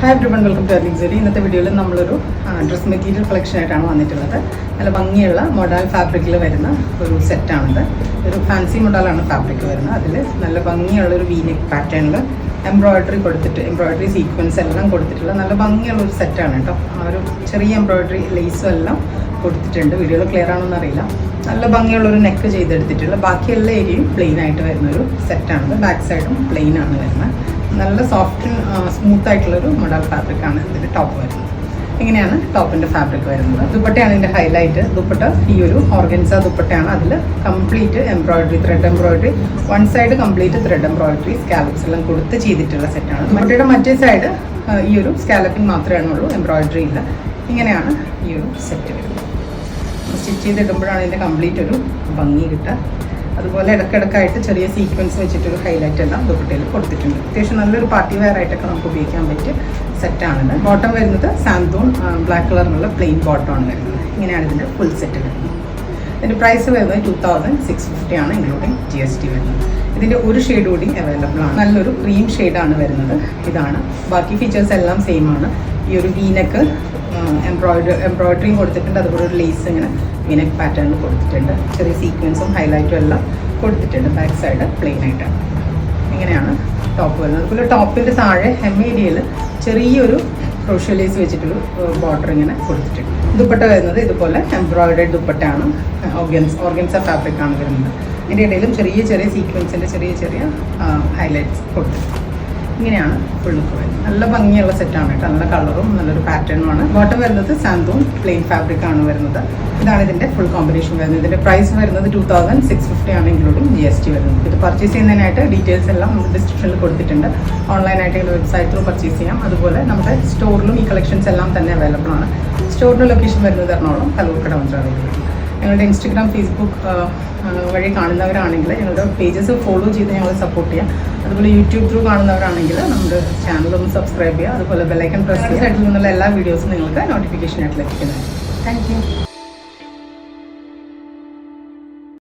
Hi everyone, welcome to അർലിംഗ് ജെറി. ഇന്നത്തെ വീഡിയോയിൽ നമ്മളൊരു ഡ്രസ് മെറ്റീരിയൽ കളക്ഷൻ ആയിട്ടാണ് വന്നിട്ടുള്ളത്. നല്ല ഭംഗിയുള്ള മൊഡാൽ ഫാബ്രിക്കിൽ വരുന്ന ഒരു സെറ്റാണിത്. ഒരു ഫാൻസി മൊഡാലാണ് ഫാബ്രിക് വരുന്നത്. അതിൽ നല്ല ഭംഗിയുള്ളൊരു വീനെക്ക് പാറ്റേണിൽ എംബ്രോയിഡറി കൊടുത്തിട്ട് എംബ്രോയിഡറി സീക്വൻസ് എല്ലാം കൊടുത്തിട്ടുള്ള നല്ല ഭംഗിയുള്ളൊരു സെറ്റാണ് കേട്ടോ. ആ ഒരു ചെറിയ എംബ്രോയിഡറി ലേസും എല്ലാം കൊടുത്തിട്ടുണ്ട്. വീഡിയോയിൽ ക്ലിയർ ആണെന്ന് അറിയില്ല. നല്ല ഭംഗിയുള്ളൊരു നെക്ക് ചെയ്തെടുത്തിട്ടുള്ള ബാക്കി എല്ലാ ഏരിയയും പ്ലെയിൻ ആയിട്ട് വരുന്നൊരു സെറ്റാണിത്. ബാക്ക് സൈഡും പ്ലെയിൻ ആണ് വരുന്നത്. നല്ല സോഫ്റ്റ് സ്മൂത്ത് ആയിട്ടുള്ളൊരു മൊഡാൽ ഫാബ്രിക്കാണ് ഇതിൻ്റെ ടോപ്പ് വരുന്നത്. ഇങ്ങനെയാണ് ടോപ്പിൻ്റെ ഫാബ്രിക് വരുന്നത്. ദുപ്പട്ടയാണ് ഇതിൻ്റെ ഹൈലൈറ്റ്. ദുപ്പട്ട ഈ ഒരു ഓർഗൻസ ദുപ്പട്ടയാണ്. അതിൽ complete embroidery, thread embroidery, one side complete thread embroidery scallops എല്ലാം കൊടുത്ത് ചെയ്തിട്ടുള്ള സെറ്റാണ്. ദുപ്പട്ടയുടെ മറ്റേ സൈഡ് ഈ ഒരു സ്കാലപ്പിംഗ് മാത്രമേ ഉള്ളൂ, എംബ്രോയിഡറി ഇല്ല. ഇങ്ങനെയാണ് ഈ ഒരു സെറ്റ് വരുന്നത്. സ്റ്റിച്ച് ചെയ്തിടുമ്പോഴാണ് ഇതിൻ്റെ കംപ്ലീറ്റ് ഒരു ഭംഗി കിട്ടുക. അതുപോലെ ഇടയ്ക്കിടക്കായിട്ട് ചെറിയ സീക്വൻസ് വെച്ചിട്ടൊരു ഹൈലൈറ്റ് എല്ലാം ദുപ്പട്ടയിൽ കൊടുത്തിട്ടുണ്ട്. അത്യാവശ്യം നല്ലൊരു പാർട്ടി വെയർ ആയിട്ടൊക്കെ നമുക്ക് ഉപയോഗിക്കാൻ പറ്റിയ സെറ്റാണിത്. ബോട്ടം വരുന്നത് സാന്തൂൺ ബ്ലാക്ക് കളറിലുള്ള പ്ലെയിൻ ബോട്ടമാണ് വരുന്നത്. ഇങ്ങനെയാണ് ഇതിൻ്റെ ഫുൾ സെറ്റ് വരുന്നത്. ഇതിൻ്റെ പ്രൈസ് വരുന്നത് 2650 ആണ്, ഇൻക്ലൂഡിങ് GST വരുന്നത്. ഇതിൻ്റെ ഒരു ഷെയ്ഡ് കൂടി അവൈലബിൾ ആണ്. നല്ലൊരു ക്രീം ഷെയ്ഡാണ് വരുന്നത്. ഇതാണ്. ബാക്കി ഫീച്ചേഴ്സ് എല്ലാം സെയിം ആണ്. ഈ ഒരു വീനക്ക് എംബ്രോയിഡറിയും കൊടുത്തിട്ടുണ്ട്. അതുപോലെ ഒരു ലേസ് ഇങ്ങനെ വീനക്ക് പാറ്റേണിൽ കൊടുത്തിട്ടുണ്ട്. ചെറിയ സീക്വൻസും ഹൈലൈറ്റും എല്ലാം കൊടുത്തിട്ടുണ്ട്. ബാക്ക് സൈഡ് പ്ലെയിൻ ആയിട്ടാണ്. ഇങ്ങനെയാണ് ടോപ്പ് വരുന്നത്. അതുപോലെ ടോപ്പിൻ്റെ താഴെ hem ഏരിയയിൽ ചെറിയൊരു ക്രോഷ്യോ ലേസ് വെച്ചിട്ടൊരു ബോർഡർ ഇങ്ങനെ കൊടുത്തിട്ടുണ്ട്. ദുപ്പട്ട വരുന്നത് ഇതുപോലെ എംബ്രോയിഡറി ദുപ്പട്ടയാണ്. ഓർഗൻസ ഫാബ്രിക്കാണ് വരുന്നത്. ഇതിൻ്റെ ഇടയിലും ചെറിയ ചെറിയ സീക്വൻസിൻ്റെ ചെറിയ ഹൈലൈറ്റ്സ് കൊടുത്തിട്ടുണ്ട്. ഇങ്ങനെയാണ് ഫുൾ ലുക്ക് വരുന്നത്. നല്ല ഭംഗിയുള്ള സെറ്റാണ് കേട്ടോ. നല്ല കളറും നല്ലൊരു പാറ്റേണുമാണ്. ബോട്ടം വരുന്നത് സാന്തൂൺ പ്ലെയിൻ ഫാബ്രിക് ആണ് വരുന്നത്. ഇതാണ് ഇതിൻ്റെ ഫുൾ കോമ്പിനേഷൻ വരുന്നത്. ഇതിൻ്റെ പ്രൈസ് വരുന്നത് 2650 ആണ്, ഇൻക്ലൂഡിങ് GST വരുന്നത്. ഇത് പർച്ചേസ് ചെയ്യുന്നതിനായിട്ട് ഡീറ്റെയിൽസ് എല്ലാം നമുക്ക് ഡിസ്ക്രിപ്ഷനിൽ കൊടുത്തിട്ടുണ്ട്. ഓൺലൈനായിട്ട് ഇതിൻ്റെ വെബ്സൈറ്റ് ത്രൂ പർച്ചേസ് ചെയ്യാം. അതുപോലെ നമ്മുടെ സ്റ്റോറിലും ഈ കളക്ഷൻസ് എല്ലാം തന്നെ അവൈലബിൾ ആണ്. സ്റ്റോറിൻ്റെ ലൊക്കേഷൻ വരുന്നത് എറണാകുളം കലൂർക്കട മഞ്ചാടിയിലാണ്. ഞങ്ങളുടെ ഇൻസ്റ്റഗ്രാം, ഫേസ്ബുക്ക് വഴി കാണുന്നവരാണെങ്കിൽ ഞങ്ങളുടെ പേജസ് ഫോളോ ചെയ്ത് ഞങ്ങളെ സപ്പോർട്ട് ചെയ്യാം. അതുപോലെ യൂട്യൂബ് ത്രൂ കാണുന്നവരാണെങ്കിൽ നമ്മുടെ ചാനലൊന്ന് സബ്സ്ക്രൈബ് ചെയ്യുക. അതുപോലെ ബെല്ലൈക്കൺ പ്രസ് ചെയ്യുക. സൈഡിൽ നിന്നുള്ള എല്ലാ വീഡിയോസും നിങ്ങൾക്ക് നോട്ടിഫിക്കേഷനായിട്ട് ലഭിക്കുന്നതായിരിക്കും. Thank you.